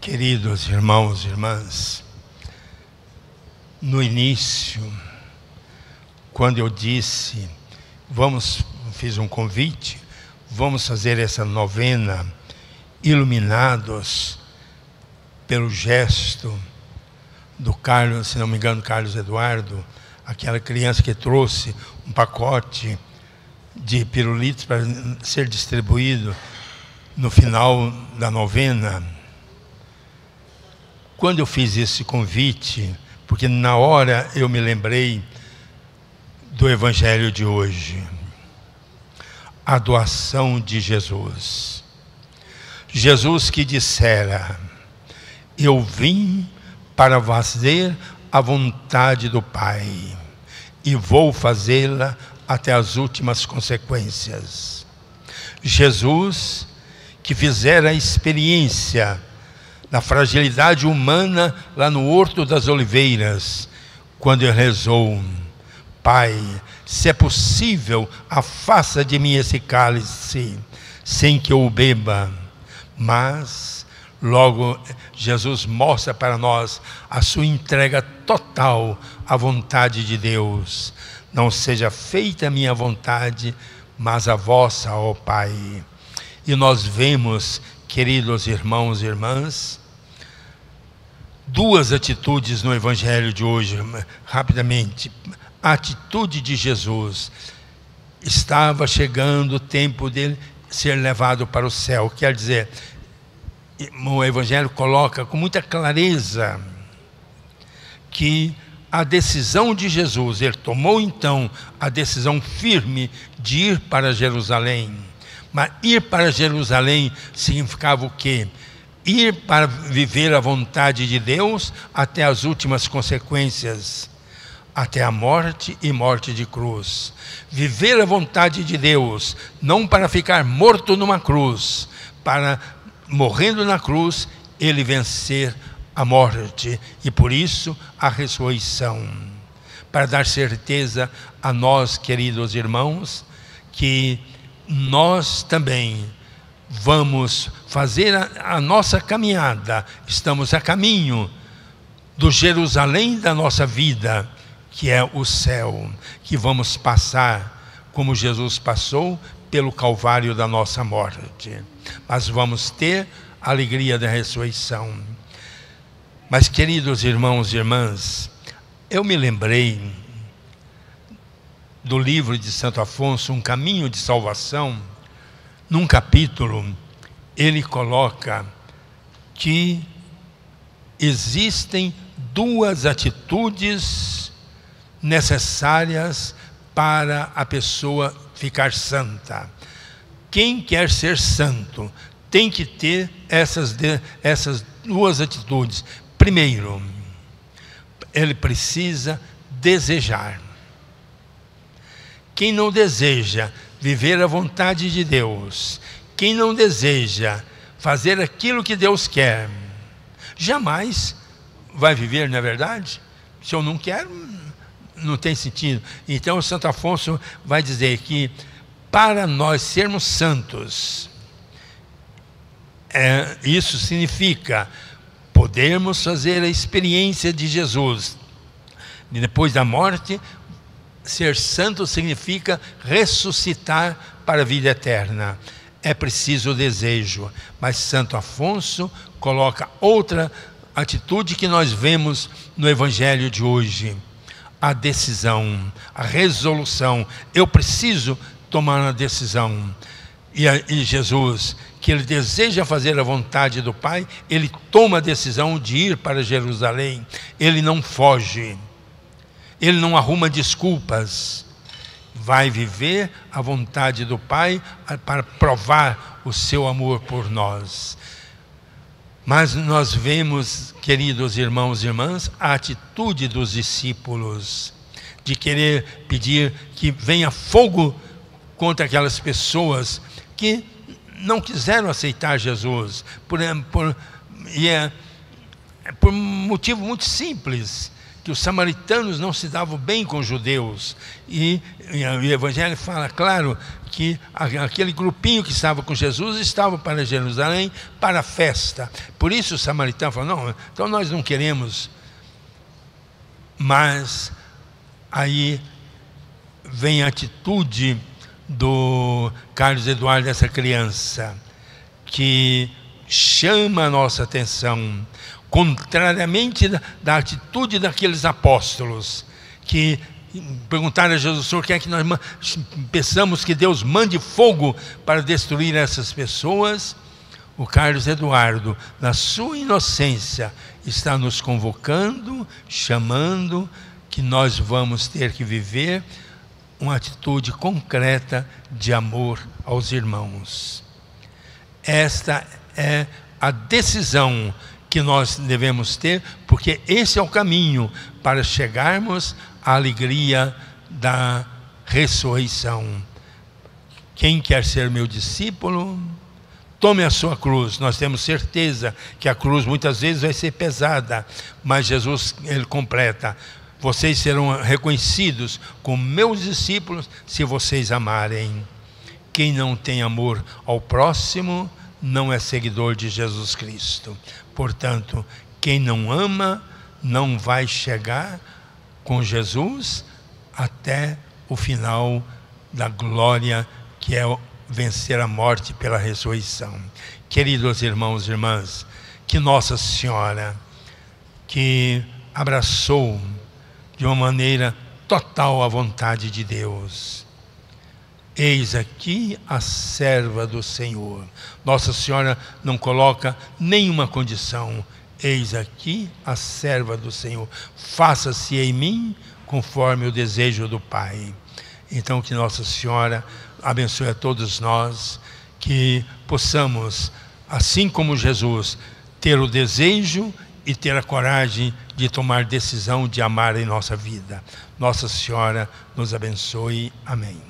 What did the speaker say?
Queridos irmãos e irmãs, no início, quando eu disse, fiz um convite, vamos fazer essa novena iluminados pelo gesto do Carlos, se não me engano, Carlos Eduardo, aquela criança que trouxe um pacote de pirulitos para ser distribuído no final da novena. Quando eu fiz esse convite, porque na hora eu me lembrei do Evangelho de hoje, a doação de Jesus. Jesus que dissera: eu vim para fazer a vontade do Pai e vou fazê-la até as últimas consequências. Jesus que fizera a experiência da fragilidade humana lá no Horto das Oliveiras, quando ele rezou: Pai, se é possível, afasta de mim esse cálice, sem que eu o beba. Mas logo Jesus mostra para nós a sua entrega total à vontade de Deus. Não seja feita a minha vontade, mas a vossa, ó Pai. E nós vemos, queridos irmãos e irmãs, duas atitudes no Evangelho de hoje, rapidamente. A atitude de Jesus: estava chegando o tempo dele ser levado para o céu. Quer dizer, o Evangelho coloca com muita clareza que a decisão de Jesus, ele tomou então a decisão firme de ir para Jerusalém. Mas ir para Jerusalém significava o quê? Ir para viver a vontade de Deus até as últimas consequências, até a morte e morte de cruz. Viver a vontade de Deus, não para ficar morto numa cruz, para, morrendo na cruz, ele vencer a morte e por isso a ressurreição. Para dar certeza a nós, queridos irmãos, que nós também vamos fazer a nossa caminhada, estamos a caminho do Jerusalém da nossa vida, que é o céu, que vamos passar como Jesus passou pelo Calvário da nossa morte, mas vamos ter a alegria da ressurreição. Mas, queridos irmãos e irmãs, eu me lembrei do livro de Santo Afonso, Um Caminho de Salvação. Num capítulo, ele coloca que existem duas atitudes necessárias para a pessoa ficar santa. Quem quer ser santo tem que ter essas duas atitudes. Primeiro, ele precisa desejar. Quem não deseja viver a vontade de Deus, quem não deseja fazer aquilo que Deus quer, jamais vai viver, não é verdade? Se eu não quero, não tem sentido. Então, Santo Afonso vai dizer que para nós sermos santos, isso significa podermos fazer a experiência de Jesus. E depois da morte, ser santo significa ressuscitar para a vida eterna. É preciso o desejo. Mas Santo Afonso coloca outra atitude que nós vemos no Evangelho de hoje: a decisão, a resolução. Eu preciso tomar uma decisão. E Jesus, que ele deseja fazer a vontade do Pai, ele toma a decisão de ir para Jerusalém. Ele não foge, ele não arruma desculpas, vai viver a vontade do Pai para provar o seu amor por nós. Mas nós vemos, queridos irmãos e irmãs, a atitude dos discípulos de querer pedir que venha fogo contra aquelas pessoas que não quiseram aceitar Jesus, por motivo muito simples, que os samaritanos não se davam bem com os judeus. E o Evangelho fala, claro, que aquele grupinho que estava com Jesus estava para Jerusalém, para a festa. Por isso os samaritanos falaram, não, então nós não queremos. Mas aí vem a atitude do Carlos Eduardo, dessa criança, que chama a nossa atenção, contrariamente da atitude daqueles apóstolos, que perguntaram a Jesus, Senhor, quer que nós peçamos que Deus mande fogo para destruir essas pessoas? O Carlos Eduardo, na sua inocência, está nos convocando, chamando, que nós vamos ter que viver uma atitude concreta de amor aos irmãos. Esta é a decisão que nós devemos ter, porque esse é o caminho para chegarmos à alegria da ressurreição. Quem quer ser meu discípulo, tome a sua cruz. Nós temos certeza que a cruz muitas vezes vai ser pesada, mas Jesus, ele completa: vocês serão reconhecidos como meus discípulos se vocês amarem. Quem não tem amor ao próximo não é seguidor de Jesus Cristo. Portanto, quem não ama não vai chegar com Jesus até o final da glória, que é vencer a morte pela ressurreição. Queridos irmãos e irmãs, que Nossa Senhora, que abraçou de uma maneira total a vontade de Deus, eis aqui a serva do Senhor. Nossa Senhora não coloca nenhuma condição. Eis aqui a serva do Senhor. Faça-se em mim conforme o desejo do Pai. Então que Nossa Senhora abençoe a todos nós, que possamos, assim como Jesus, ter o desejo e ter a coragem de tomar decisão de amar em nossa vida. Nossa Senhora nos abençoe. Amém.